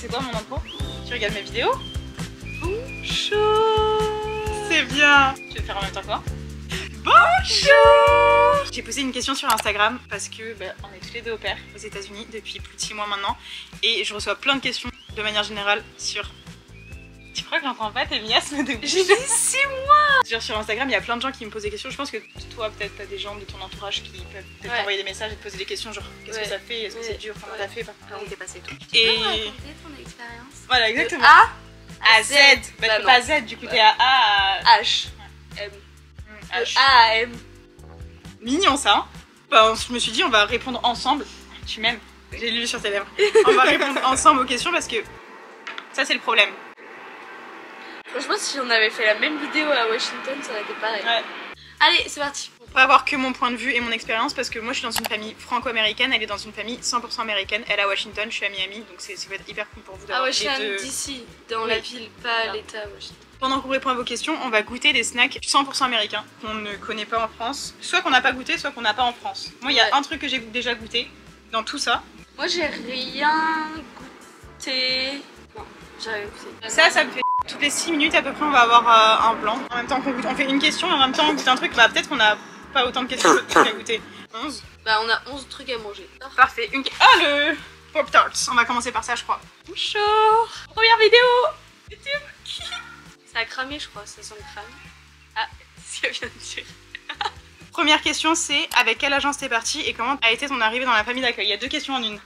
c'est quoi mon intro? Tu regardes mes vidéos? Bonjour. C'est bien. Tu veux faire en même temps quoi? Bonjour. J'ai posé une question sur Instagram parce que on est tous les deux au pair aux États-Unis depuis plus de 6 mois maintenant et je reçois plein de questions de manière générale sur... Tu crois que j'entends pas tes miasmes de bouche? J'ai dit 6 mois. Genre sur Instagram, il y a plein de gens qui me posent des questions. Je pense que toi, peut-être, t'as des gens de ton entourage qui peuvent peut-être t'envoyer des messages et te poser des questions genre qu'est-ce que ça fait, est-ce que c'est dur, comment t'as fait, par où t'es passé et tout. Tu peux me raconter ton expérience? Voilà, exactement. De A à Z. Bah, non. pas Z, du coup t'es à A à... H. M. H. A à M. Mignon ça, hein. Bah, je me suis dit on va répondre ensemble. Tu m'aimes? J'ai lu sur tes lèvres. On va répondre ensemble aux questions parce que ça c'est le problème. Franchement, si on avait fait la même vidéo à Washington, ça aurait été pareil. Ouais. Allez, c'est parti. On va avoir que mon point de vue et mon expérience parce que moi je suis dans une famille franco-américaine, elle est dans une famille 100% américaine, elle est à Washington, je suis à Miami, donc ça va être hyper cool pour vous À d'avoir les Washington deux. DC, dans la ville, pas l'État Washington. Pendant qu'on répond à vos questions, on va goûter des snacks 100% américains qu'on ne connaît pas en France, soit qu'on n'a pas goûté, soit qu'on n'a pas en France. Moi il y a un truc que j'ai déjà goûté dans tout ça. Moi j'ai rien goûté. Non, j'ai rien goûté. Ça me fait toutes les 6 minutes à peu près on va avoir un blanc. En même temps qu'on goûte, on fait une question et en même temps on goûte un truc, bah peut-être qu'on a pas autant de questions à goûter. 11. Bah on a 11 trucs à manger. Parfait. Ah le Pop Tarts, on va commencer par ça je crois. Bonjour. Première vidéo YouTube. Ça a cramé je crois, ça sent le crame. Ah, ça vient de dire. Première question c'est avec quelle agence t'es partie et comment a été ton arrivée dans la famille d'accueil? Il y a 2 questions en une.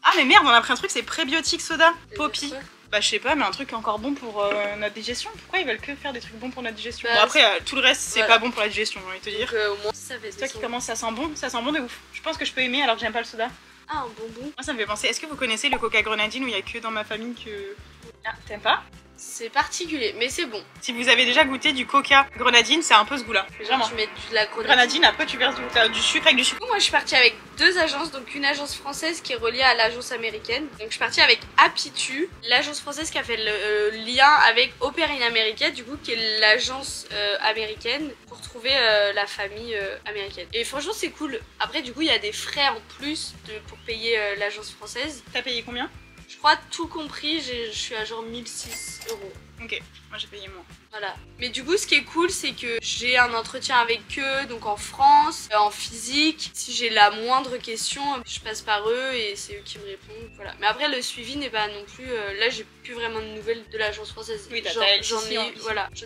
Ah mais merde on a pris un truc, c'est prébiotique soda. Poppy. Bah je sais pas mais un truc encore bon pour notre digestion. Pourquoi ils veulent que faire des trucs bons pour notre digestion? Bah, bon après tout le reste c'est pas bon pour la digestion j'ai envie de te dire. Au moins ça fait. C'est toi qui commence, ça sent bon de ouf. Je pense que je peux aimer alors que j'aime pas le soda. Ah un bonbon. Moi ça me fait penser, est-ce que vous connaissez le Coca Grenadine où il y a que dans ma famille que... Ah t'aimes pas? C'est particulier mais c'est bon. Si vous avez déjà goûté du Coca Grenadine c'est un peu ce goût là. Vraiment. Tu mets de la Grenadine après tu verses du sucre avec du sucre. Moi je suis partie avec 2 agences, donc une agence française qui est reliée à l'agence américaine. Donc je suis partie avec Apitu, l'agence française qui a fait le lien avec Au Pair in America, du coup qui est l'agence américaine pour trouver la famille américaine. Et franchement c'est cool. Après du coup il y a des frais en plus pour payer l'agence française. T'as payé combien? Je crois tout compris, je suis à genre 1006 €. Ok, moi j'ai payé moins. Voilà. Mais du coup, ce qui est cool, c'est que j'ai un entretien avec eux, donc en France, en physique. Si j'ai la moindre question, je passe par eux et c'est eux qui me répondent. Voilà. Mais après, le suivi n'est pas non plus. Là, j'ai plus vraiment de nouvelles de l'agence française. Oui, j'en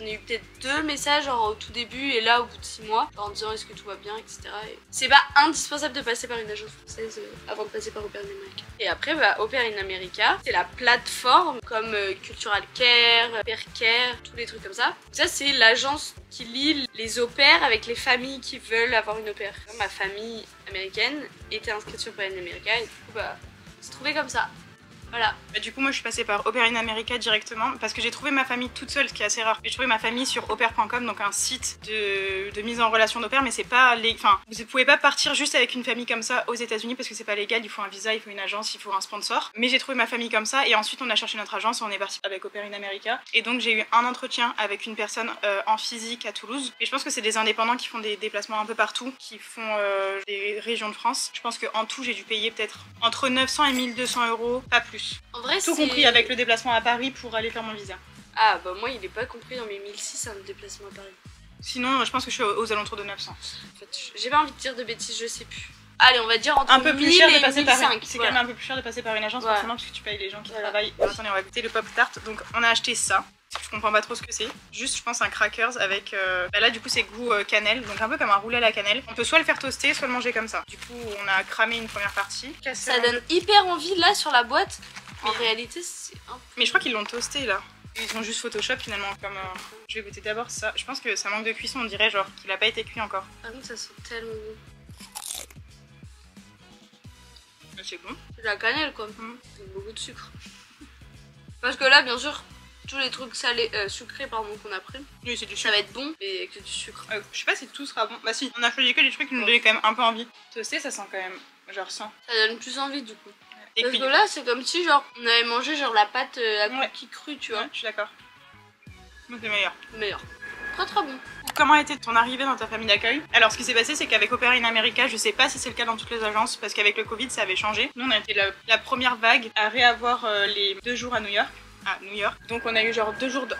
ai eu peut-être 2 messages genre au tout début et là au bout de 6 mois, en disant est-ce que tout va bien, etc. Et c'est pas indispensable de passer par une agence française avant de passer par Au Pair in America. Et après, Au Pair in America, c'est la plateforme comme Cultural Care, Pair Care, tous les trucs comme ça. Ça, c'est l'agence qui lie les au pairs avec les familles qui veulent avoir une au pair. Ma famille américaine était inscrite sur Au Pair in America et du coup, c'est trouvé comme ça. Voilà. Bah, du coup, moi je suis passée par Au Pair in America directement parce que j'ai trouvé ma famille toute seule, ce qui est assez rare. J'ai trouvé ma famille sur aupair.com, donc un site de mise en relation d'au pair, mais c'est pas. Enfin, vous pouvez pas partir juste avec une famille comme ça aux États-Unis parce que c'est pas légal, il faut un visa, il faut une agence, il faut un sponsor. Mais j'ai trouvé ma famille comme ça et ensuite on a cherché notre agence, on est parti avec Au Pair in America. Et donc j'ai eu un entretien avec une personne en physique à Toulouse. Et je pense que c'est des indépendants qui font des déplacements un peu partout, qui font des régions de France. Je pense qu'en tout, j'ai dû payer peut-être entre 900 et 1200 €, pas plus. En vrai, tout compris avec le déplacement à Paris pour aller faire mon visa. Ah bah moi il est pas compris dans mes 1006 un déplacement à Paris. Sinon je pense que je suis aux alentours de 900. En fait, j'ai pas envie de dire de bêtises, je sais plus. Allez, on va dire entre un peu plus 1000 cher de et passer par 1005. C'est quand même un peu plus cher de passer par une agence forcément parce que tu payes les gens qui travaillent. Attendez, on va goûter le Pop Tart. Donc on a acheté ça. Je comprends pas trop ce que c'est. Juste je pense un crackers avec là du coup c'est goût cannelle, donc un peu comme un roulé à la cannelle. On peut soit le faire toaster, soit le manger comme ça. Du coup on a cramé une première partie. Ça donne hyper envie là sur la boîte. En réalité c'est un peu... Mais je crois qu'ils l'ont toasté là. Ils ont juste Photoshop finalement comme je vais goûter d'abord ça. Je pense que ça manque de cuisson, on dirait genre qu'il a pas été cuit encore. Par contre ça sent tellement bon. C'est bon. C'est de la cannelle quoi. C'est beaucoup de sucre. Parce que là bien sûr tous les trucs salés, sucrés pardon qu'on a pris, oui, c'est du ça sucre. va être bon mais que du sucre. Je sais pas si tout sera bon. Bah si, on a choisi que des trucs qui nous donnaient quand même un peu envie. Toasté ça sent quand même genre 100. Ça donne plus envie du coup. Et parce puis, que là c'est comme si genre on avait mangé genre la pâte à cookies crue tu vois. Ouais, je suis d'accord. Moi c'est meilleur. Meilleur. Très très bon. Comment était ton arrivée dans ta famille d'accueil? Alors ce qui s'est passé c'est qu'avec Au Pair in America, je sais pas si c'est le cas dans toutes les agences parce qu'avec le Covid ça avait changé. Nous on a été la première vague à réavoir les 2 jours à New York. Donc on a eu genre 2 jours de...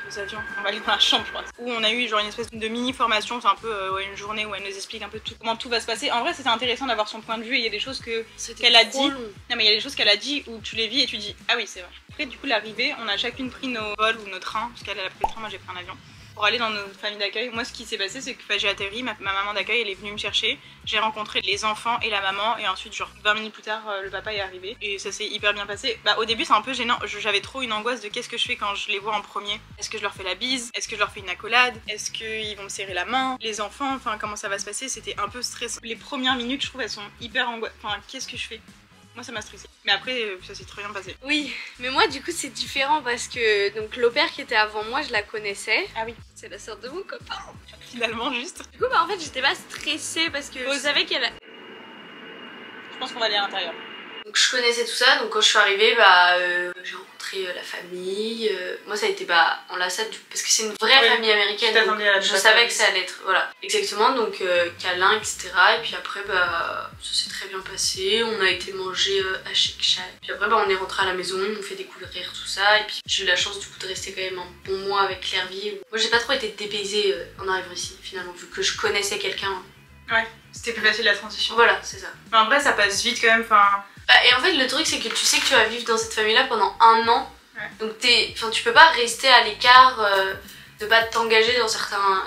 les avions, on va aller dans la chambre je crois. Où on a eu genre une espèce de mini formation, c'est un peu une journée où elle nous explique un peu tout, comment tout va se passer. En vrai c'était intéressant d'avoir son point de vue et il y a des choses qu'elle a dit. Non mais il y a des choses qu'elle a dit où tu les vis et tu dis ah oui c'est vrai. Après du coup l'arrivée, on a chacune pris nos vols ou nos trains, parce qu'elle a pris le train, moi j'ai pris un avion. Pour aller dans notre famille d'accueil. Moi ce qui s'est passé c'est que j'ai atterri, ma maman d'accueil elle est venue me chercher, j'ai rencontré les enfants et la maman et ensuite genre 20 minutes plus tard le papa est arrivé et ça s'est hyper bien passé. Bah au début c'est un peu gênant, j'avais trop une angoisse de qu'est-ce que je fais quand je les vois en premier. Est-ce que je leur fais la bise? Est-ce que je leur fais une accolade? Est-ce qu'ils vont me serrer la main? Les enfants, enfin comment ça va se passer? C'était un peu stressant. Les premières minutes je trouve elles sont hyper angoissantes, enfin qu'est-ce que je fais? Moi ça m'a stressé. Mais après ça s'est très bien passé. Oui, mais moi du coup c'est différent parce que donc l'au pair qui était avant moi je la connaissais. Ah oui. C'est la sœur de mon copain. Finalement juste. Du coup bah en fait j'étais pas stressée parce que je savais qu'elle... Je pense qu'on va aller à l'intérieur. Donc je connaissais tout ça, donc quand je suis arrivée bah j'ai rencontré la famille. Moi ça a été bah en la salle parce que c'est une vraie famille américaine. Je savais que ça allait être voilà exactement donc câlin etc. Et puis après bah ça s'est très bien passé. On a été manger à Shake Shack. Puis après bah on est rentré à la maison, on fait découvrir tout ça et puis j'ai eu la chance du coup de rester quand même un bon mois avec Clairvy. Moi j'ai pas trop été dépaysée en arrivant ici finalement vu que je connaissais quelqu'un. Ouais, c'était plus facile la transition. Voilà c'est ça. Mais en vrai ça passe vite quand même enfin. Bah, et en fait le truc c'est que tu sais que tu vas vivre dans cette famille là pendant 1 an. Ouais. Donc tu peux pas rester à l'écart, de pas t'engager dans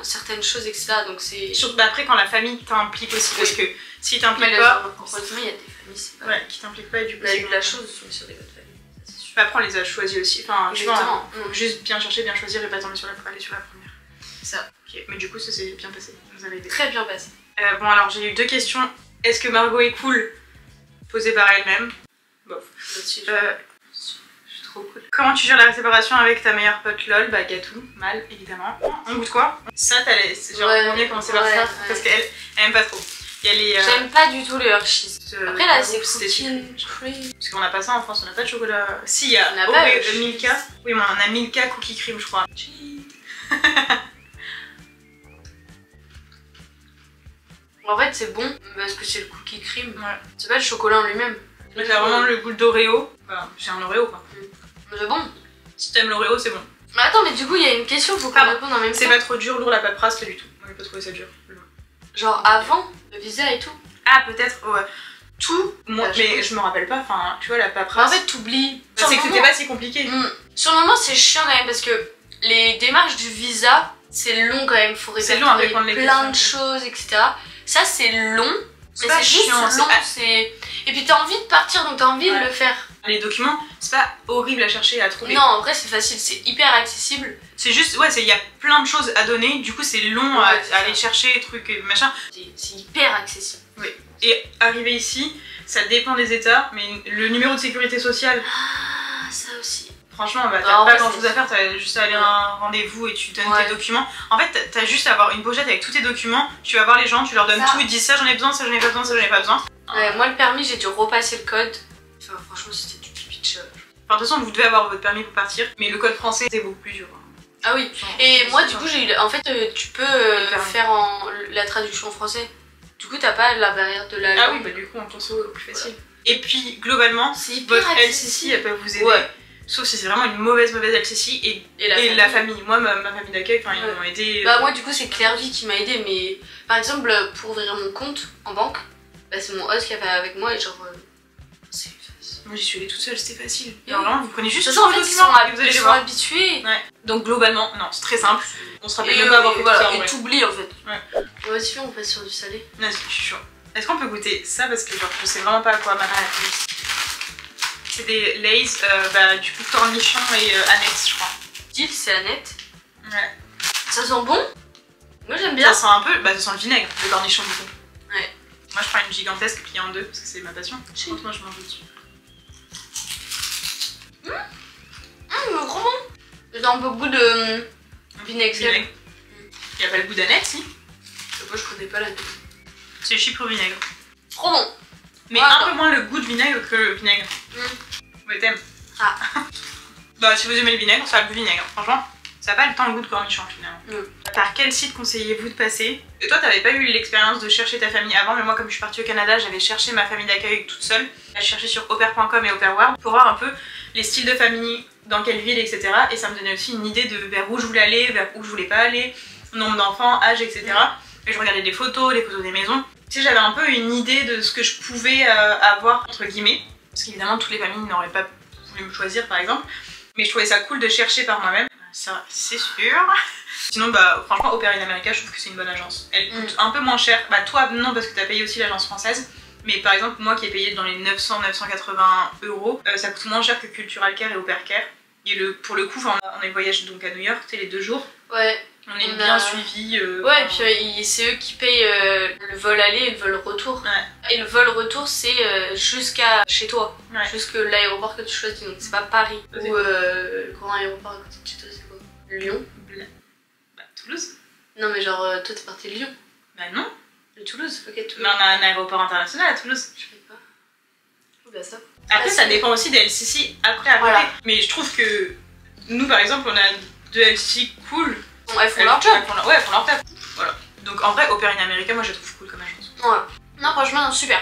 certaines choses etc. Donc c'est... Surtout bah, après quand la famille t'implique aussi parce que si t'implique pas... Heureusement il y a des familles c'est pas... Ouais, qui t'impliquent pas et du coup... On a eu de la chance sur des bonnes familles, ça c'est sûr. Bah, après on les a choisis aussi, enfin tu vois, Exactement. faut juste bien chercher, bien choisir et pas tomber sur la première. Ça. Ok, mais du coup ça s'est bien passé, vous avez aidé. Très bien passé. Bon alors j'ai eu 2 questions. Est-ce que Margot est cool? Posée par elle-même. Bof. Je suis trop cool. Comment tu gères la séparation avec ta meilleure pote lol? Bah Gatou, mal évidemment. On goûte quoi? Ça t'allais, genre on mieux commencer par ça parce qu'elle aime pas trop. Il y a les... J'aime pas du tout les Hershey's. Après là c'est cookie cream. Parce qu'on n'a pas ça en France, on n'a pas de chocolat. Si, il y a Milka. Oui, mais on a Milka cookie cream je crois. En fait c'est bon parce que c'est le cookie cream. Ouais. C'est pas le chocolat en lui-même. J'ai vraiment le goût d'Oreo. Enfin, j'ai un Oreo quoi. Mais c'est bon. Si t'aimes l'Oreo c'est bon. Mais attends mais du coup il y a une question, faut qu'on réponde en même temps. C'est pas trop dur, lourd la paperasse, pas du tout. Moi j'ai pas trouvé ça dur. Genre avant le visa et tout. Ah peut-être, ouais. Tout, moi, mais je me rappelle pas, enfin tu vois la paperasse. En fait t'oublies. C'est que c'était pas si compliqué. Sur le moment c'est chiant quand même parce que les démarches du visa c'est long quand même, faut répertorier plein de choses etc. Ça c'est long, mais c'est juste long, et puis t'as envie de partir donc t'as envie de le faire. Les documents, c'est pas horrible à chercher et à trouver. Non, en vrai c'est facile, c'est hyper accessible. C'est juste, ouais, il y a plein de choses à donner, du coup c'est long à aller chercher, trucs et machin. C'est hyper accessible. Oui. Et arriver ici, ça dépend des états, mais le numéro de sécurité sociale... Ah, ça aussi. Franchement, bah, t'as pas grand chose à faire, t'as juste à aller à un rendez-vous et tu donnes tes documents. En fait, t'as juste à avoir une pochette avec tous tes documents, tu vas voir les gens, tu leur donnes tout, ils disent ça j'en ai besoin, ça j'en ai pas besoin, ça j'en ai pas besoin. Moi le permis, j'ai dû repasser le code. Enfin, franchement, c'était du pipi de chat. Enfin, de toute façon, vous devez avoir votre permis pour partir, mais le code français c'est beaucoup plus dur. Ah oui, et moi du coup, j'ai eu. En fait, tu peux faire la traduction en français. Du coup, t'as pas la barrière de la langue. Ah oui, bah du coup, en conso, plus facile. Et puis, globalement, votre LCC, elle peut vous aider. Sauf si c'est vraiment une mauvaise LCC et la famille. Moi, ma famille d'accueil, ils m'ont aidé. Bah, moi, du coup, c'est Clairvy qui m'a aidé. Mais par exemple, pour ouvrir mon compte en banque, bah, c'est mon host qui a fait avec moi et genre. C'est facile. Moi, j'y suis allée toute seule, c'était facile. Et vraiment, vous prenez juste tous vos documents et vous allez voir. Habitués. Ouais. Donc, globalement, non, c'est très simple. On se rappelle même pas avoir fait tout ça. Et t'oublies en fait. Ouais. Vas-y, on passe sur du salé. Vas-y, je suis chaud. Est-ce qu'on peut goûter ça parce que genre, je sais vraiment pas à quoi m'attendre. C'est des Lay's, du coup cornichon et Annette je crois. Dill c'est Annette. Ouais. Ça sent bon? Moi j'aime bien. Ça sent un peu, ça sent le vinaigre, le cornichon du coup. Ouais. Moi je prends une gigantesque pliée en 2 parce que c'est ma passion. Moi je mange dessus. Mais vraiment. J'ai un peu le goût de vinaigre. Il y a pas le goût d'Annette si? Moi je connais pas l'Annette. C'est chypre au vinaigre. Trop bon. Mais un peu moins le goût de vinaigre que le vinaigre. Ouais, t'aimes. Ah. Bah si vous aimez le vinaigre, ça a le goût vinaigre, franchement. Ça n'a pas le temps le goût de cornichon finalement. Par quel site conseillez-vous de passer? Et toi, t'avais pas eu l'expérience de chercher ta famille avant, mais moi, comme je suis partie au Canada, j'avais cherché ma famille d'accueil toute seule. J'ai cherché sur Au-Pair.com et Au-Pair-World pour voir un peu les styles de famille, dans quelle ville, etc. Et ça me donnait aussi une idée de vers où je voulais aller, vers où je voulais pas aller, nombre d'enfants, âge, etc. Et je regardais des photos, les photos des maisons. Tu sais, j'avais un peu une idée de ce que je pouvais avoir, entre guillemets. Parce qu'évidemment, toutes les familles n'auraient pas voulu me choisir, par exemple. Mais je trouvais ça cool de chercher par moi-même. Ça, c'est sûr. Sinon, bah, franchement, Au-Pair in America, je trouve que c'est une bonne agence. Elle coûte un peu moins cher. Bah, toi, non, parce que t'as payé aussi l'agence française. Mais par exemple, moi qui ai payé dans les 900-980 €, ça coûte moins cher que Cultural Care et Au-Pair Care. Et pour le coup, on a le voyage donc à New York, tu sais, les 2 jours. Ouais. On est bien suivis. Ouais, et puis c'est eux qui payent le vol aller et le vol retour. Ouais. Et le vol retour, c'est jusqu'à chez toi. Ouais. Jusque l'aéroport que tu choisis. Donc c'est pas Paris. Ou le grand aéroport à côté de chez toi, c'est quoi? Lyon? Bah, Toulouse. Non, mais genre, toi t'es parti de Lyon. Bah, non. De Toulouse? Ok, Toulouse. Mais on a un aéroport international à Toulouse. Je sais pas. Oh, bah ça. Après, ça dépend aussi des LCC après à côté. Voilà. Mais je trouve que nous, par exemple, on a 2 LCC cool. Elles font leur job. Ouais, elles font leur taf. Voilà. Donc en vrai, Au-Pair in America, moi je la trouve cool comme agence. Ouais. Non, franchement, non, super.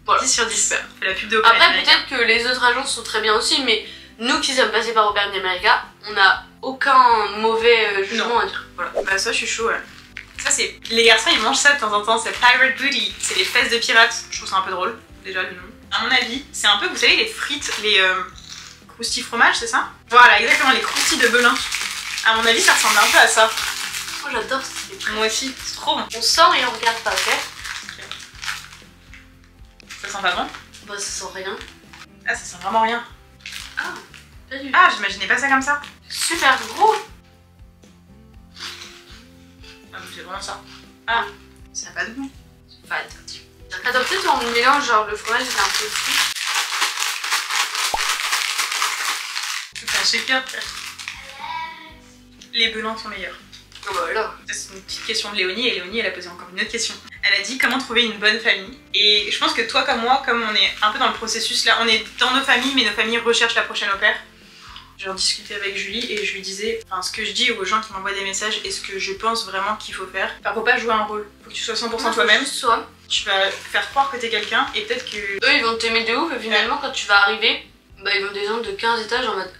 Voilà. 10 sur 10. Super. Fais la pub de Au-Pair in Après, America. peut-être que les autres agences sont très bien aussi, mais nous qui sommes passés par Au-Pair in America, on n'a aucun mauvais jugement à dire. Voilà. Bah, ça, je suis chaud, ouais. Ça, c'est. Les garçons, ils mangent ça de temps en temps, c'est Pirate Booty. C'est les fesses de pirates. Je trouve ça un peu drôle, déjà le nom. À mon avis, c'est un peu, vous savez, les frites, les croustilles fromage, c'est ça? Voilà, exactement, les croustilles de Belin. À mon avis, ça ressemble un peu à ça. Oh, j'adore ces trucs. Moi aussi, c'est trop bon. On sent et on regarde pas, ok? Ça sent pas bon? Bah, ça sent rien. Ah, ça sent vraiment rien. Ah, pas du tout. Ah, j'imaginais pas ça comme ça. Super gros. Ah, c'est vraiment ça. Ah, ça n'a pas de goût. C'est pas interdit. Attends, peut-être on mélange, genre le fromage il est un peu fou. C'est un shaker. Les Belins sont meilleurs. Oh bah là. C'est une petite question de Léonie, et Léonie elle a posé encore une autre question. Elle a dit comment trouver une bonne famille. Et je pense que toi comme moi, comme on est un peu dans le processus là, on est dans nos familles, mais nos familles recherchent la prochaine au pair. J'en discutais avec Julie et je lui disais, enfin ce que je dis aux gens qui m'envoient des messages et ce que je pense vraiment qu'il faut faire. Enfin faut pas jouer un rôle, faut que tu sois 100% toi-même. Tu vas faire croire que t'es quelqu'un et peut-être que... Eux ils vont t'aimer de ouf et finalement quand tu vas arriver, bah ils vont descendre de 15 étages en mode...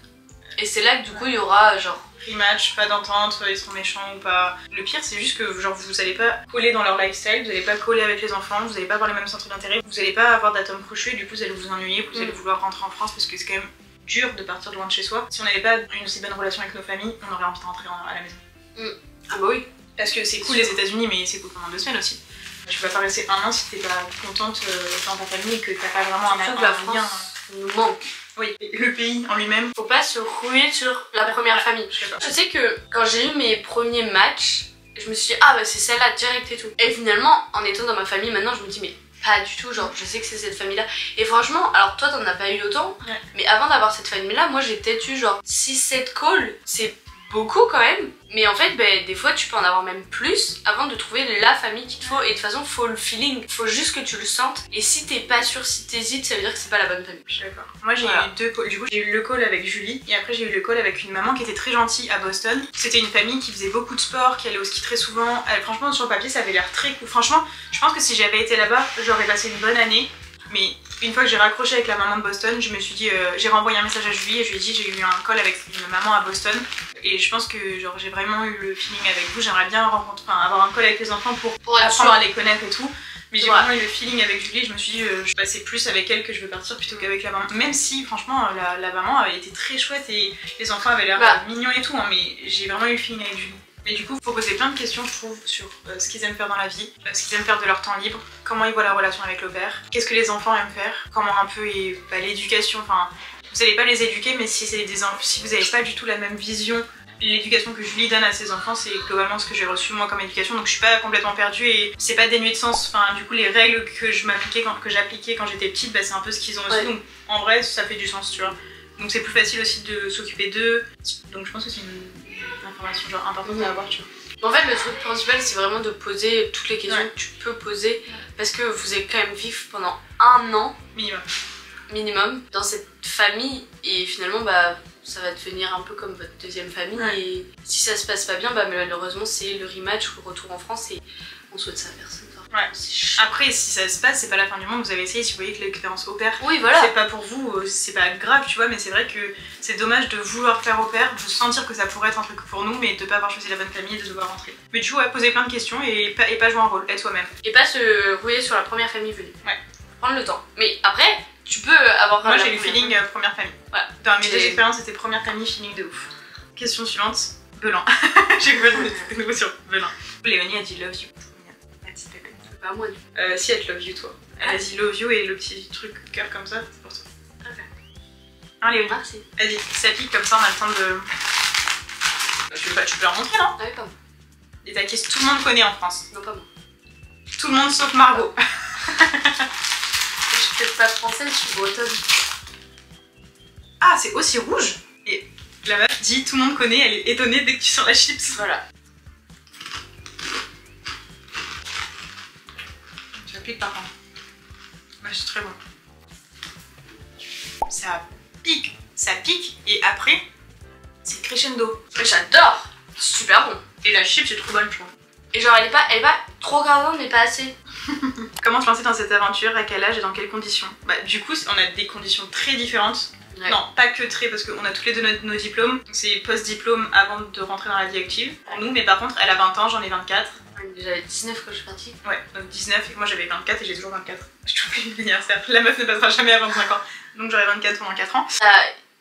Et c'est là que du coup il y aura genre... Rematch, pas d'entente, ils sont méchants ou pas. Le pire c'est juste que genre vous allez pas coller dans leur lifestyle, vous allez pas coller avec les enfants, vous allez pas avoir les mêmes centres d'intérêt, vous allez pas avoir d'atomes crochus et du coup vous allez vous ennuyer, vous allez vouloir rentrer en France parce que c'est quand même dur de partir de loin de chez soi. Si on n'avait pas une aussi bonne relation avec nos familles, on aurait envie de rentrer à la maison. Ah bah oui. Parce que c'est cool les États-Unis, mais c'est cool pendant 2 semaines aussi. Tu vas pas rester 1 an si t'es pas contente dans ta famille et que t'as pas vraiment un lien. Nous manque. Oui, le pays en lui-même. Faut pas se rouiller sur la première famille. Je sais que quand j'ai eu mes premiers matchs, je me suis dit ah bah c'est celle-là direct et tout. Et finalement, en étant dans ma famille maintenant, je me dis mais pas du tout, genre je sais que c'est cette famille-là. Et franchement, alors toi t'en as pas eu autant, mais avant d'avoir cette famille-là, moi j'ai peut-être eu genre 6-7 calls. C'est beaucoup quand même, mais en fait des fois tu peux en avoir même plus avant de trouver la famille qu'il te faut. Et de toute façon faut le feeling, faut juste que tu le sentes. Et si t'es pas sûr, si t'hésites, ça veut dire que c'est pas la bonne famille. Je suis d'accord. Moi j'ai eu 2 calls, du coup j'ai eu le call avec Julie et après j'ai eu le call avec une maman qui était très gentille à Boston. C'était une famille qui faisait beaucoup de sport, qui allait au ski très souvent. Franchement sur le papier ça avait l'air très cool. Franchement je pense que si j'avais été là-bas j'aurais passé une bonne année. Mais une fois que j'ai raccroché avec la maman de Boston, je me suis dit, j'ai renvoyé un message à Julie et je lui ai dit j'ai eu un call avec une maman à Boston et je pense que genre j'ai vraiment eu le feeling avec vous. J'aimerais bien avoir un call avec les enfants pour apprendre à les connaître et tout. Mais j'ai vraiment eu le feeling avec Julie et je me suis dit je passais plus avec elle que je veux partir plutôt qu'avec la maman. Même si franchement la maman avait été très chouette et les enfants avaient l'air mignons et tout, hein, mais j'ai vraiment eu le feeling avec Julie. Mais du coup, faut poser plein de questions, je trouve, sur ce qu'ils aiment faire dans la vie, ce qu'ils aiment faire de leur temps libre, comment ils voient la relation avec le père, qu'est-ce que les enfants aiment faire, comment un peu l'éducation, enfin, vous n'allez pas les éduquer, mais si vous n'avez pas du tout la même vision, l'éducation que Julie donne à ses enfants, c'est globalement ce que j'ai reçu moi comme éducation, donc je suis pas complètement perdue et c'est pas dénué de sens. Enfin, du coup, les règles que j'appliquais quand j'étais petite, c'est un peu ce qu'ils ont aussi, donc en vrai, ça fait du sens, tu vois. Donc c'est plus facile aussi de s'occuper d'eux, donc je pense que c'est une information genre importante à avoir, tu vois. En fait, le truc principal, c'est vraiment de poser toutes les questions que tu peux poser parce que vous allez quand même vivre pendant 1 an minimum dans cette famille et finalement, ça va devenir un peu comme votre deuxième famille. Ouais. Et si ça se passe pas bien, bah malheureusement c'est le rematch ou le retour en France et on souhaite ça à personne. Ouais. C'est chiant. Après, si ça se passe, c'est pas la fin du monde, vous avez essayé, si vous voyez que l'expérience au pair, Oui, voilà. c'est pas pour vous, c'est pas grave, tu vois, mais c'est vrai que c'est dommage de vouloir faire au pair, de sentir que ça pourrait être un truc pour nous, mais de pas avoir choisi la bonne famille et de devoir rentrer. Mais du coup, ouais, poser plein de questions et pas jouer un rôle, être toi-même. Et pas se rouiller sur la première famille venue. Ouais. Prendre le temps. Mais après, tu peux avoir. Moi, la j'ai eu le première feeling famille. première famille. Voilà. Dans mes deux J'ai- expériences, c'était première famille, feeling de ouf. Question suivante, Belin. J'ai complètement des nouveaux sur Belin. Léonie a dit love you. La petite bébé. Pas moi, du coup. Si elle te love you, toi. Elle a dit love you et le petit truc cœur comme ça, c'est pour toi. Ok. Hein, Léonie? Merci. Vas-y, ça pique comme ça, on a le temps de. Tu peux leur montrer, non? Ah oui, pas moi. Des taquets, tout le monde connaît en France. Non, pas moi. Tout le monde sauf Margot. Je suis peut-être pas française, je suis bretonne. Ah, c'est aussi rouge. Et la meuf dit tout le monde connaît, elle est étonnée dès que tu sors la chips. Voilà. Ça pique par contre. Ouais, c'est très bon. Ça pique, et après, c'est crescendo. Mais j'adore. C'est super bon. Et la chip, c'est trop bonne, je trouve. Et genre, elle est pas trop gardante, mais pas assez. Comment te lancer dans cette aventure, à quel âge et dans quelles conditions? Bah, du coup, on a des conditions très différentes. Ouais. Non, pas que très, parce qu'on a tous les deux nos diplômes. C'est post-diplôme avant de rentrer dans la vie active pour nous, mais par contre, elle a 20 ans, j'en ai 24. J'avais 19 quand je suis partie. Ouais, donc 19, et moi j'avais 24 et j'ai toujours 24. Je trouve que l'anniversaire. La meuf ne passera jamais à 25 ans. Donc j'aurai 24 pendant 4 ans.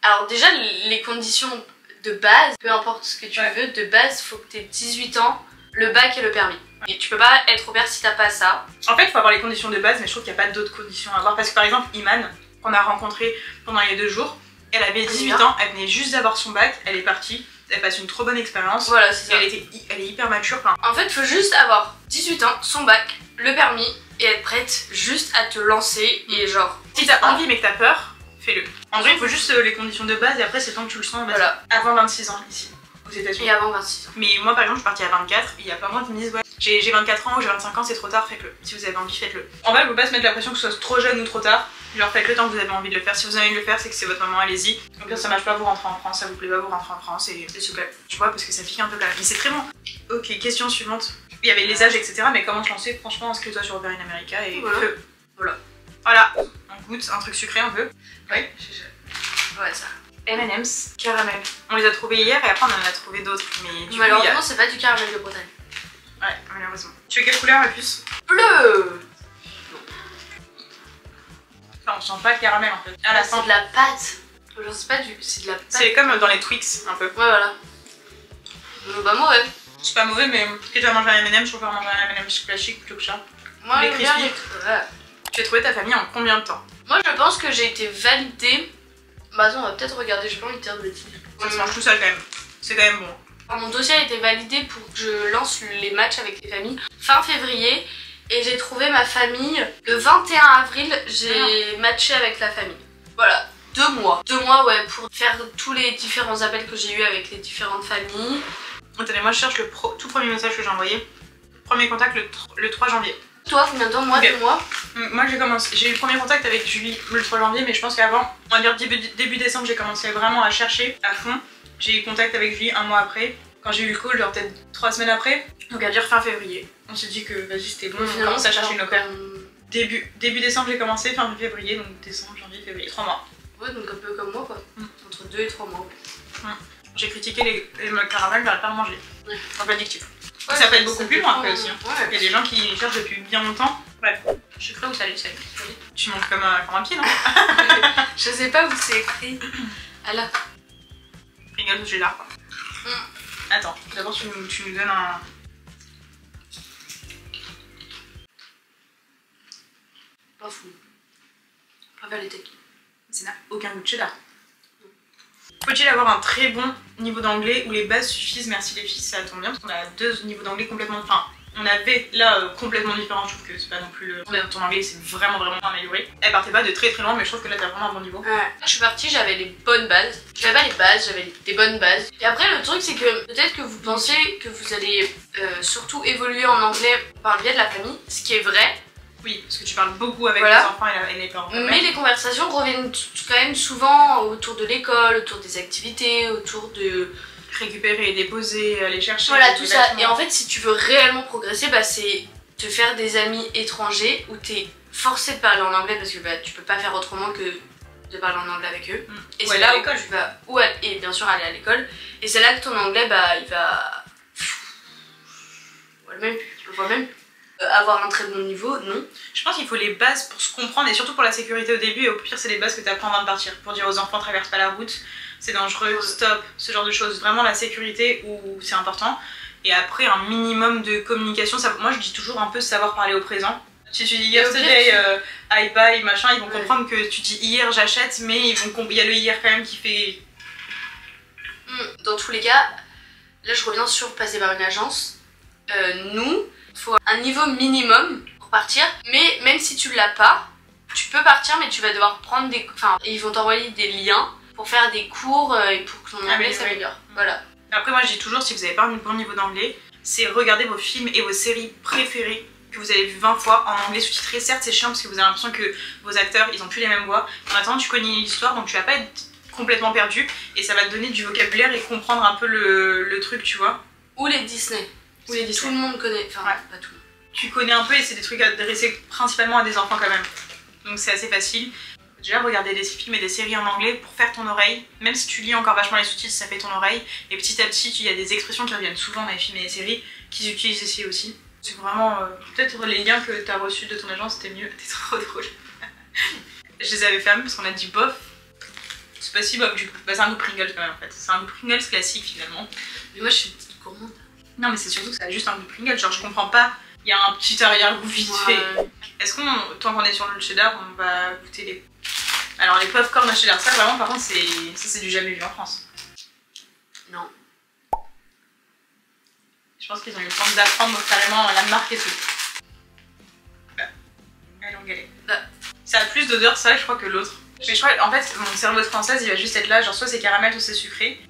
Alors déjà, les conditions de base, peu importe ce que tu Ouais. veux, de base, faut que tu aies 18 ans, le bac et le permis. Et tu peux pas être au pair si t'as pas ça. En fait, il faut avoir les conditions de base, mais je trouve qu'il n'y a pas d'autres conditions à avoir. Parce que par exemple, Iman, qu'on a rencontré pendant les 2 jours, elle avait 18 ans, elle venait juste d'avoir son bac, elle est partie, elle passe une trop bonne expérience. Voilà, c'est ça. Elle est hyper mature. Enfin, En fait, faut juste avoir 18 ans, son bac, le permis et être prête juste à te lancer et genre. si t'as envie mais que t'as peur, fais-le. En vrai, il faut juste les conditions de base et après, c'est tant que tu le sens. Voilà. Avant 26 ans, ici, aux États-Unis. Et avant 26 ans. Mais moi par exemple je suis partie à 24 et il y a pas moi qui me disent ouais j'ai 24 ans ou j'ai 25 ans c'est trop tard, faites-le. Si vous avez envie, faites-le. En vrai, il faut pas se mettre la pression que ce soit trop jeune ou trop tard. Genre faites-le tant que vous avez envie de le faire. Si vous avez envie de le faire, c'est que c'est votre moment, allez-y. Au pire ça marche pas, vous rentrez en France, ça vous plaît pas, vous rentrez en France et s'il vous plaît. Tu vois, parce que ça pique un peu quand même. Mais c'est très bon. Ok, question suivante. Il y avait les âges etc. Mais comment te lancer? Franchement, inscris-toi sur Opera in America et Voilà. feu. Voilà. On goûte un truc sucré un peu. Ouais, ouais, ça. M&M's caramel. On les a trouvés hier et après on en a trouvé d'autres. Mais du coup, il y a... Malheureusement, c'est pas du caramel de Bretagne. Ouais, malheureusement. Tu veux quelle couleur la plus? Bleu. Enfin, on sent pas le caramel en fait. À la C'est fin, de la pâte. Genre, c'est pas du. C'est de la pâte. c'est comme dans les Twix un peu. Ouais, voilà. Bah, moi, ouais. C'est pas mauvais, mais si tu vas manger un M&M, je préfère manger un M&M classique plutôt que ça. Moi, Les j'aime bien crispy. ouais. Tu as trouvé ta famille en combien de temps? Moi, je pense que j'ai été validée. Bah, attends, on va peut-être regarder. J'ai pas envie de dire de bêtises. Ça se mange tout seul quand même. C'est quand même bon. Alors, mon dossier a été validé pour que je lance les matchs avec les familles fin février. Et j'ai trouvé ma famille le 21 avril. J'ai matché avec la famille. Voilà. 2 mois. 2 mois, ouais, pour faire tous les différents appels que j'ai eu avec les différentes familles. Attendez, moi je cherche le tout premier message que j'ai envoyé. Premier contact le 3 janvier. Toi, combien de temps? Moi, Ok. 2 mois. Moi j'ai eu le premier contact avec Julie le 3 janvier, mais je pense qu'avant, on va dire début décembre, j'ai commencé vraiment à chercher à fond. J'ai eu contact avec Julie un mois après. Quand j'ai eu le call, genre peut-être 3 semaines après, donc à dire fin février. On s'est dit que vas-y c'était bon, on commence à chercher une opère. Début décembre j'ai commencé, fin février, donc décembre, janvier, février, 3 mois. Ouais, donc un peu comme moi, quoi. Entre 2 et 3 mois. J'ai critiqué les caramels, j'arrête pas de manger. Ouais. C'est pas addictif. Ouais, Ça peut être beaucoup plus long après dépend, aussi. Hein. Ouais. Il y a des gens qui cherchent depuis bien longtemps. Bref, sucré ou salé, salé. Tu montes comme un pied, non? Je sais pas où c'est écrit. Ah là. Rigole, j'ai là. Attends, d'abord tu nous donnes un. Pas fou. Pas validé. Ça n'a aucun goût de cheddar. Faut-il avoir un très bon niveau d'anglais où les bases suffisent? Merci les filles, ça tombe bien parce qu'on a 2 niveaux d'anglais complètement. Enfin, on avait là complètement différents. Je trouve que c'est pas non plus le. Ton anglais c'est vraiment amélioré. Elle partait pas de très loin, mais je trouve que là t'as vraiment un bon niveau. Ouais. Je suis partie, j'avais les bonnes bases. J'avais pas les bases, j'avais des bonnes bases. Et après, le truc, c'est que peut-être que vous pensez que vous allez surtout évoluer en anglais par le biais de la famille, ce qui est vrai. Oui, parce que tu parles beaucoup avec Voilà. les enfants et les parents. Mais les conversations reviennent quand même souvent autour de l'école, autour des activités, autour de... Récupérer, déposer, aller chercher. Voilà, tout ça. vêtements. Et en fait, si tu veux réellement progresser, bah, c'est te faire des amis étrangers où t'es forcé de parler en anglais parce que bah, tu peux pas faire autrement que de parler en anglais avec eux. Et Ou c'est aller là à où l'école. tu vas... Et bien sûr aller à l'école. Et c'est là que ton anglais, bah, il va... Je le vois même. Avoir un très bon niveau, non. Je pense qu'il faut les bases pour se comprendre et surtout pour la sécurité au début. Et au pire, c'est les bases que tu apprends avant de partir. Pour dire aux enfants, traverse pas la route, c'est dangereux, stop, ce genre de choses. Vraiment la sécurité où c'est important. Et après, un minimum de communication. Ça, moi, je dis toujours un peu savoir parler au présent. Si tu dis yesterday, I buy, machin, ils vont comprendre que tu dis hier j'achète, mais il y a le hier quand même qui fait. Dans tous les cas, là je reviens sur passer par une agence. Nous, il faut un niveau minimum pour partir, mais même si tu l'as pas, tu peux partir, mais tu vas devoir prendre des... Enfin, ils vont t'envoyer des liens pour faire des cours et pour que ton anglais s'améliore. Voilà. Après, moi je dis toujours, si vous n'avez pas un bon niveau d'anglais, c'est regarder vos films et vos séries préférées que vous avez vu 20 fois en anglais sous-titré. Certes, c'est chiant parce que vous avez l'impression que vos acteurs, ils ont plus les mêmes voix. En attendant, tu connais l'histoire, donc tu vas pas être complètement perdu et ça va te donner du vocabulaire et comprendre un peu le truc, tu vois. Ou les Disney. Ou les Disney. Tout le monde connaît. Enfin, Ouais. pas tout le monde. Tu connais un peu et c'est des trucs adressés principalement à des enfants quand même. Donc c'est assez facile. Déjà, regarder des films et des séries en anglais pour faire ton oreille. Même si tu lis encore vachement les sous-titres, ça fait ton oreille. Et petit à petit, il y a des expressions qui reviennent souvent dans les films et les séries qu'ils utilisent ici aussi. C'est vraiment... peut-être les liens que tu as reçus de ton agence, c'était mieux. C'était trop drôle. Je les avais fermés parce qu'on a dit bof. C'est pas si bof du coup. Bah, c'est un goût Pringles quand même en fait. C'est un goût Pringles classique finalement. Mais moi je suis une petite gourmande. Non mais c'est surtout que ça a juste un goût Pringles. Genre je comprends pas. Il y a un petit arrière-goût vite fait. Est-ce qu'on, tant qu'on est sur le cheddar, on va goûter les... Alors les popcorn à cheddar, ça vraiment par contre c'est du jamais vu en France. Non. Je pense qu'ils ont eu le temps d'apprendre carrément la marque et tout. Bah, allez on galère. Bah. Ça a plus d'odeur ça je crois que l'autre. Mais je crois en fait mon cerveau française il va juste être là, genre soit c'est caramel soit c'est sucré.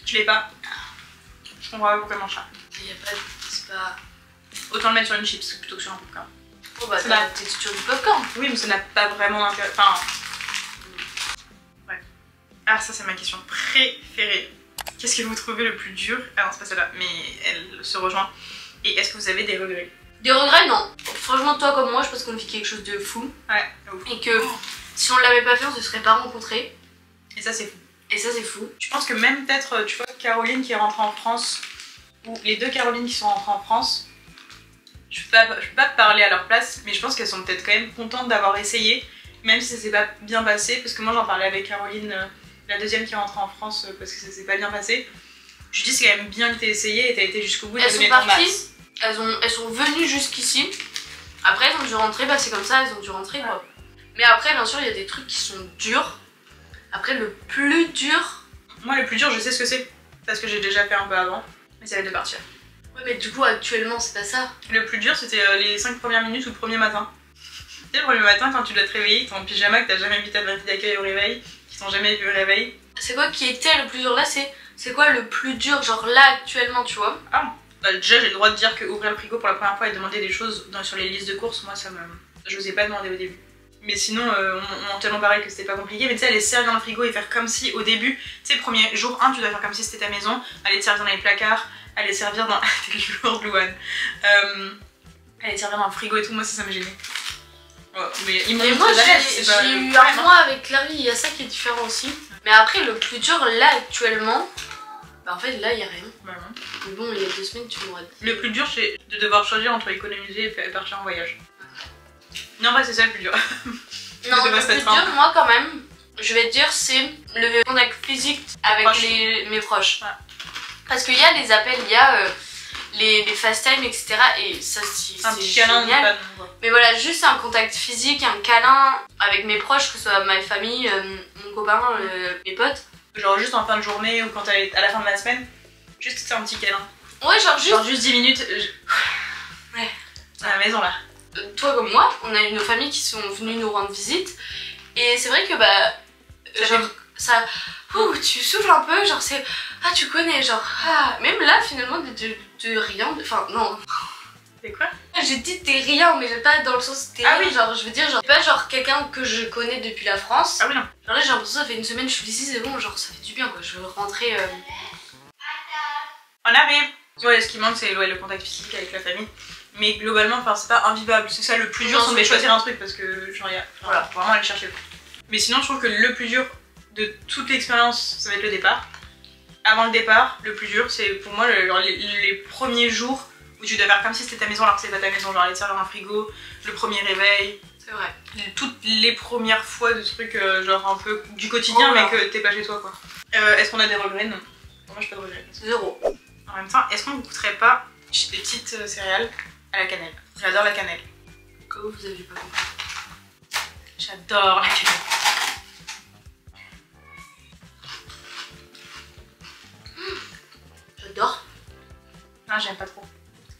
Je l'ai pas. Je comprends pas pourquoi il mange ça. Il y a pas... C'est pas... Autant le mettre sur une chips plutôt que sur un popcorn. Oh bah Ça va. t'es sur du popcorn. Oui mais ça n'a pas vraiment d'intérêt. Enfin... Ouais. Ah ça c'est ma question préférée. Qu'est-ce que vous trouvez le plus dur? Ah non c'est pas celle-là, mais elle se rejoint. Et est-ce que vous avez des regrets? Des regrets, non. Franchement, toi comme moi, je pense qu'on vit quelque chose de fou. Ouais, ouf. Et que si on l'avait pas fait, on se serait pas rencontrés. Et ça c'est fou. Et ça, c'est fou. Je pense que même peut-être, tu vois, Caroline qui est rentrée en France, ou les deux Carolines qui sont rentrées en France, je peux pas parler à leur place, mais je pense qu'elles sont peut-être quand même contentes d'avoir essayé, même si ça s'est pas bien passé, parce que moi j'en parlais avec Caroline, la deuxième qui est rentrée en France, parce que ça s'est pas bien passé. Je lui dis c'est quand même bien que t'aies essayé et t'as été jusqu'au bout. Elles sont parties, elles sont venues jusqu'ici. Après, elles ont dû rentrer, bah c'est comme ça, elles ont dû rentrer quoi. Mais après, bien sûr, il y a des trucs qui sont durs. Après, le plus dur... Moi, le plus dur, je sais ce que c'est, parce que j'ai déjà fait un peu avant, mais ça va être de partir. Ouais, mais du coup, actuellement, c'est pas ça. Le plus dur, c'était les 5 premières minutes ou le premier matin. Tu sais, le premier matin, quand tu dois te réveiller, t'es en pyjama, que t'as jamais vu ta famille d'accueil au réveil, qui t'ont jamais vu au réveil. C'est quoi qui était le plus dur là? C'est quoi le plus dur, genre là, actuellement, tu vois? Ah, bah déjà, j'ai le droit de dire que ouvrir le frigo pour la première fois et demander des choses sur les listes de courses, moi, ça me... Je n'osais pas demander au début. Mais sinon, on m'a tellement parlé que c'était pas compliqué. Mais tu sais, aller se servir dans le frigo et faire comme si, au début, tu sais, premier jour 1, tu dois faire comme si c'était ta maison, aller te servir dans les placards, aller te servir dans... T'es toujours Louane. Aller te servir dans le frigo et tout, moi, ça me gênait. Ouais, mais ils m'ont Et mis moi, très à l'aise, c'est pas j'ai le eu problème, un hein. mois avec Clary, il y a ça qui est différent aussi. Mais après, le plus dur là, actuellement, bah en fait, là, il y a rien. Bah, non. Mais bon, il y a 2 semaines, tu m'aurais dit. Le plus dur, c'est de devoir choisir entre économiser et partir en voyage. Non, en vrai, c'est ça le plus dur. Non, de le devoir se plus mettre en- dur, moi, quand même, je vais te dire, c'est le contact physique avec Proche. mes proches. Ouais. Parce qu'il y a les appels, il y a les FaceTime, etc. Et ça, c'est Un petit câlin, génial. pas de quoi. Mais voilà, juste un contact physique, un câlin avec mes proches, que ce soit ma famille, mon copain, mes potes. Genre juste en fin de journée ou quand t'es à la fin de la semaine, juste faire un petit câlin. Ouais, genre juste, Genre juste 10 minutes. Ouais. À la maison là. toi comme moi, on a eu nos familles qui sont venues nous rendre visite. Et c'est vrai que bah, Ça genre, fait- ça, tu souffles un peu, genre c'est, ah tu connais, genre, ah, même là finalement de rien, enfin non. C'est quoi? J'ai dit t'es rien, mais pas dans le sens t'es rien. Oui. Genre, je veux dire, genre, pas genre quelqu'un que je connais depuis la France. Ah oui, non. Genre là, j'ai l'impression que ça fait une semaine que je suis ici, c'est bon, genre ça fait du bien quoi. Je veux rentrer. On arrive. Ouais, ce qui manque, c'est le contact physique avec la famille. Mais globalement, enfin, c'est pas invivable. C'est ça le plus dur, c'est de choisir un truc parce que, genre, voilà, faut vraiment aller chercher le coup. Mais sinon, je trouve que le plus dur de toute l'expérience, ça va être le départ. Avant le départ, le plus dur, c'est pour moi les premiers jours où tu dois faire comme si c'était ta maison alors que c'est pas ta maison, genre aller te servir un frigo, le premier réveil. C'est vrai. Toutes les premières fois de trucs genre un peu du quotidien mais que t'es pas chez toi quoi. Est-ce qu'on a des regrets? Non. Moi j'ai pas de regrets. 0. En même temps, est-ce qu'on ne goûterait pas des petites céréales à la cannelle? J'adore la cannelle. Comment vous avez pas compris? J'adore la cannelle. J'adore. Non, j'aime pas trop.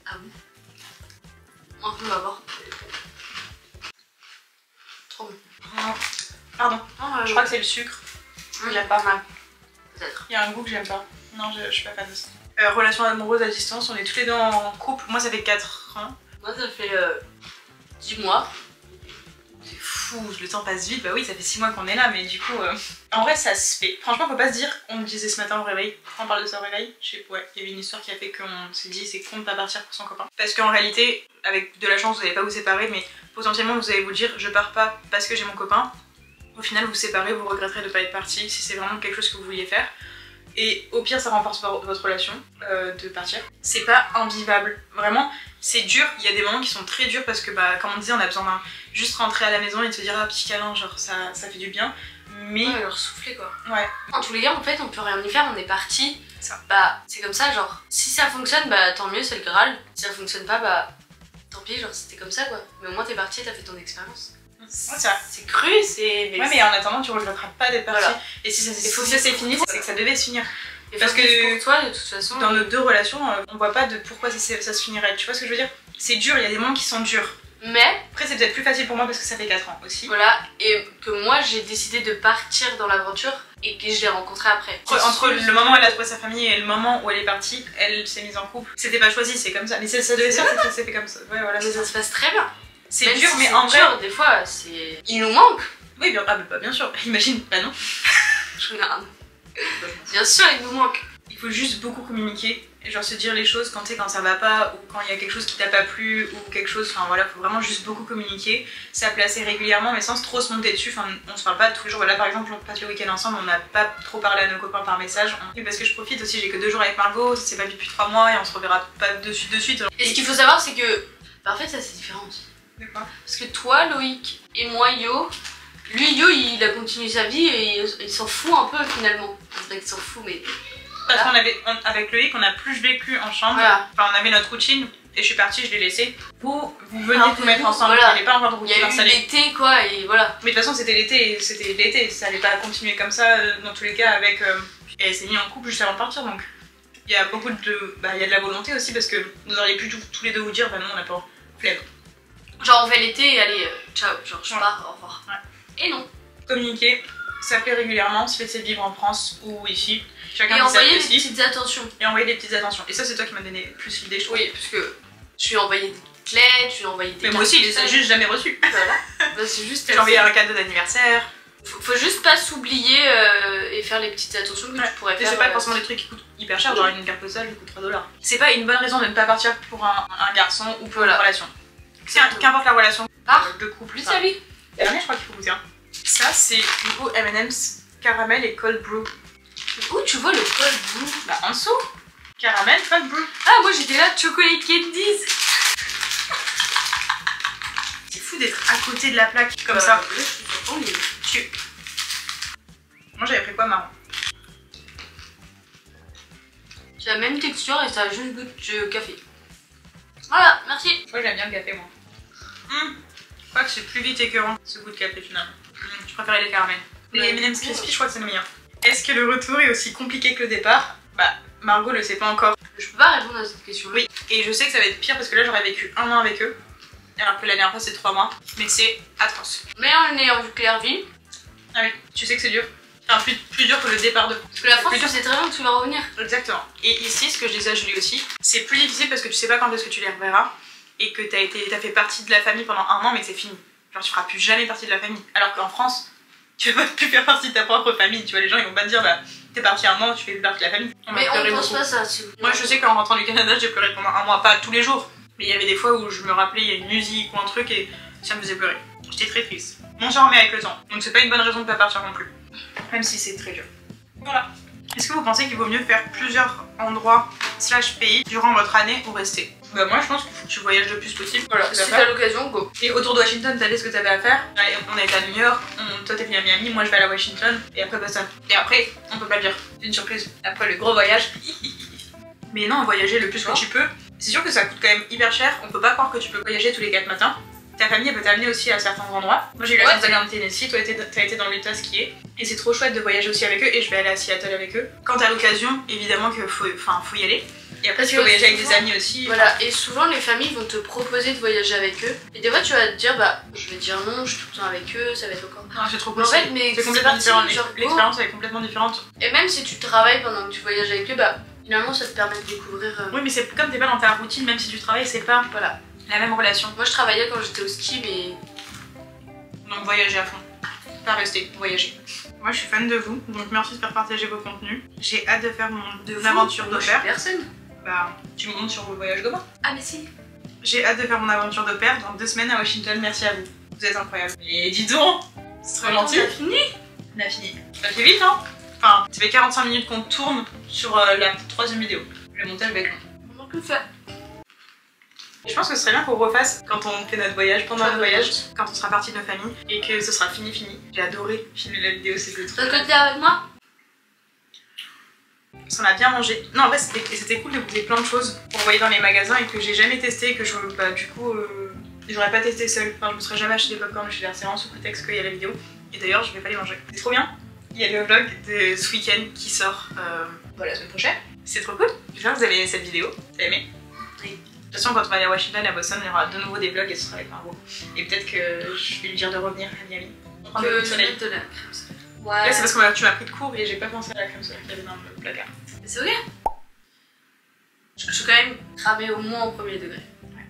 Ah bon? On va voir. Trop bon. Pardon, je crois que c'est le sucre. J'aime pas mal. Peut-être. Il y a un goût que j'aime pas. Non, je suis pas fan de ça. Relation amoureuse à distance, on est tous les deux en couple. Moi, ça fait 4 ans. Moi, ça fait 10 mois. C'est fou, le temps passe vite. Bah oui, ça fait 6 mois qu'on est là, mais du coup, en vrai, ça se fait. Franchement, faut pas se dire, on me disait ce matin au réveil, on parle de ça au réveil, je sais, ouais, il y avait une histoire qui a fait qu'on s'est dit, c'est con de pas partir pour son copain. Parce qu'en réalité, avec de la chance, vous n'allez pas vous séparer, mais potentiellement, vous allez vous dire, je pars pas parce que j'ai mon copain. Au final, vous vous séparez, vous regretterez de pas être parti si c'est vraiment quelque chose que vous vouliez faire. Et au pire, ça renforce votre relation de partir. C'est pas invivable. Vraiment, c'est dur. Il y a des moments qui sont très durs parce que, bah, comme on disait, on a besoin d'un juste rentrer à la maison et de se dire, ah, petit câlin, genre ça fait du bien. Mais. Ouais, leur souffler quoi. Ouais. En tous les cas, en fait, on peut rien y faire, on est parti. Ça. Bah, c'est comme ça, genre, si ça fonctionne, bah tant mieux, c'est le Graal. Si ça fonctionne pas, bah tant pis, genre, c'était comme ça quoi. Mais au moins, t'es parti, t'as fait ton expérience. Ouais, c'est vrai. C'est cru, c'est. Ouais, mais en attendant, tu regretteras pas d'être parti. Voilà. Et si ça s'est fini, c'est que ça devait se finir. Et parce que pour que toi, de toute façon. dans nos deux relations, on voit pas de pourquoi ça se finirait. Tu vois ce que je veux dire? C'est dur, il y a des moments qui sont durs. Mais. Après, c'est peut-être plus facile pour moi parce que ça fait 4 ans aussi. Voilà, et que moi, j'ai décidé de partir dans l'aventure et que je l'ai rencontré après. Entre le moment où elle a trouvé sa famille et le moment où elle est partie, elle s'est mise en couple. C'était pas choisi, c'est comme ça. Mais ça devait se faire, ça s'est fait comme ça. Ouais, voilà, Mais ça se passe très bien. C'est dur, mais en vrai. Des fois, c'est. Il nous manque. Oui, bien, bah, bien sûr. Imagine, bah non. Je regarde. Bien sûr, il nous manque. Il faut juste beaucoup communiquer. Et genre se dire les choses quand ça va pas ou quand il y a quelque chose qui t'a pas plu ou quelque chose, enfin voilà, faut vraiment juste beaucoup communiquer, s'applacer régulièrement mais sans trop se monter dessus, enfin on se parle pas tous les jours, voilà par exemple on passe le week-end ensemble, on n'a pas trop parlé à nos copains par message, et parce que je profite aussi, j'ai que 2 jours avec Margot, ça s'est pas vu depuis 3 mois et on se reverra pas de suite. Et ce qu'il faut savoir c'est que, bah, en fait ça c'est différent aussi. D'accord. Parce que toi Loïc et moi Yo, lui Yo il a continué sa vie et il s'en fout un peu finalement. C'est vrai qu'il s'en fout mais... Parce avec Loïc, on a plus vécu en chambre. Voilà. Enfin, on avait notre routine et je suis partie, je l'ai laissé. Vous veniez vous mettre ensemble, voilà. il n'y avait pas encore de routine Il y a installée. eu l'été quoi et voilà. Mais de toute façon, c'était l'été, ça allait pas continuer comme ça dans tous les cas avec. Et elle s'est mise en couple juste avant de partir donc. Il y a beaucoup de. Bah, il y a de la volonté aussi parce que vous auriez pu tous les deux vous dire, bah non, on n'a pas flemme. Genre on fait l'été et allez, ciao, genre je pars, au revoir. Ouais. Et non. Communiquer, s'appeler régulièrement, se laisser vivre en France ou ici. Chacun et dit envoyer des aussi. petites attentions. Et envoyer des petites attentions. Et ça, c'est toi qui m'as donné plus l'idée, je trouve. Oui, parce que je lui ai envoyé des clés, je lui ai envoyé des. Mais moi aussi, il les a juste jamais reçus. Voilà. Bah, c'est juste. J'ai envoyé un cadeau d'anniversaire. Faut juste pas s'oublier et faire les petites attentions que tu pourrais faire. C'est pas forcément des trucs qui coûtent hyper cher, genre une carte postale qui coûte 3 $. C'est pas une bonne raison de ne pas partir pour un garçon ou pour une relation. C'est qu'importe la relation de couple. Lui, ça lui. Dernier, je crois qu'il faut goûter un. Ça, c'est du coup M&M's caramel et cold brew. Où tu vois le cold brew? Bah en dessous. Caramel, cold brew. Ah, moi j'étais là, chocolate candies. C'est fou d'être à côté de la plaque comme ça. Moi j'avais pris quoi, marron? C'est la même texture et ça a juste goût de café. Voilà, merci. Moi j'aime bien le café, moi. Je crois que c'est plus vite écœurant ce goût de café finalement. Je préférais les caramels. Les M&M's crispy, je crois que c'est le meilleur. Est-ce que le retour est aussi compliqué que le départ? Bah, Margot le sait pas encore. Je peux pas répondre à cette question. Oui, et je sais que ça va être pire parce que là j'aurais vécu 1 an avec eux. Alors que la dernière fois c'est 3 mois. Mais c'est atroce. Mais on est en clair vie. Ah oui, tu sais que c'est dur. Enfin, plus dur que le départ de. Parce que la France, tu sais très bien que tu vas revenir. Exactement. Et ici, ce que je disais à Julie aussi, c'est plus difficile parce que tu sais pas quand est-ce que tu les reverras. et que t'as fait partie de la famille pendant un an, mais que c'est fini. Genre tu feras plus jamais partie de la famille. Alors qu'en France, tu vas pas plus faire partie de ta propre famille. Tu vois, les gens ils vont pas te dire bah t'es parti un an, tu fais partie de la famille. Mais on pense pas ça. Moi je sais qu'en rentrant du Canada, j'ai pleuré pendant un mois, pas tous les jours. Mais il y avait des fois où je me rappelais, il y a une musique ou un truc et ça me faisait pleurer. J'étais très triste. On s'en remet avec le temps. Donc c'est pas une bonne raison de pas partir non plus. Même si c'est très dur. Voilà. Est-ce que vous pensez qu'il vaut mieux faire plusieurs endroits / pays durant votre année ou rester? Bah moi je pense qu'il faut que tu voyages le plus possible. Voilà, si t'as l'occasion, go. Et autour de Washington, t'as fait ce que t'avais à faire. Allez, on a été à New York, toi t'es venu à Miami, moi je vais aller à Washington, et après Boston. Et après, on peut pas le dire, c'est une surprise. Après le gros voyage. Mais non, voyager le plus que tu peux. C'est sûr que ça coûte quand même hyper cher, on peut pas croire que tu peux voyager tous les 4 matins. Ta famille elle peut t'amener aussi à certains endroits. Moi j'ai eu la chance d'aller en Tennessee, toi t'as été dans l'Utah skier. Et c'est trop chouette de voyager aussi avec eux et je vais aller à Seattle avec eux. Quand t'as l'occasion, évidemment qu'il faut y aller. Et après tu peux voyager avec des amis aussi. Voilà, et souvent les familles vont te proposer de voyager avec eux. Et des fois tu vas te dire bah je vais dire non, je suis tout le temps avec eux, ça va être encore. Non, c'est trop cool. En fait, mais c'est complètement différent, l'expérience est complètement différente. Et même si tu travailles pendant que tu voyages avec eux, bah finalement ça te permet de découvrir. Oui mais c'est comme t'es pas dans ta routine, même si tu travailles, c'est pas voilà. La même relation. Moi je travaillais quand j'étais au ski mais... Donc voyager à fond. Pas rester, voyager. Moi je suis fan de vous, donc merci de faire partager vos contenus. J'ai hâte de faire mon aventure d'au pair. Personne. Bah tu me montes sur vos voyages Goma. Ah mais si. J'ai hâte de faire mon aventure d'au pair dans 2 semaines à Washington, merci à vous. Vous êtes incroyables. Et dis donc, c'est trop gentil. On a fini. On a fini. Ça fait vite hein. Enfin, ça fait 45 minutes qu'on tourne sur la 3e vidéo. Le montage va être long. On peut faire. Je pense que ce serait bien qu'on refasse quand on fait notre voyage, pendant notre voyage, quand on sera parti de nos familles et que ce sera fini. J'ai adoré filmer la vidéo, c'était trop. T'as le côté avec moi? Parce qu'on a bien mangé. Non en fait c'était cool de goûter plein de choses qu'on voyait dans les magasins et que j'ai jamais testé et que du coup j'aurais pas testé seule. Enfin je me serais jamais acheté des popcorn chez Verséran sous prétexte qu'il y a la vidéo. Et d'ailleurs je vais pas les manger. C'est trop bien. Il y a le vlog de ce week-end qui sort la semaine prochaine. C'est trop cool. J'espère que vous avez aimé cette vidéo. Vous avez aimé? Oui. De toute façon, quand on va aller à Washington et à Boston, il y aura de nouveau des vlogs et ce sera avec Margot. Et peut-être que je vais lui dire de revenir à Miami. Que je mette de la crème solaire. Ouais. Là, c'est parce que tu m'as pris de court et j'ai pas pensé à la crème solaire qu'il y avait dans le placard. Mais c'est ok. Je suis quand même cramée au moins au 1er degré. Ouais.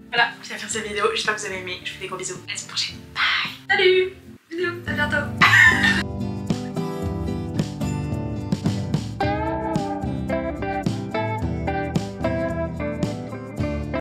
Voilà, c'est la fin de cette vidéo. J'espère que vous avez aimé. Je vous fais des gros bisous. À la semaine prochaine. Bye. Salut. Bisous. À bientôt.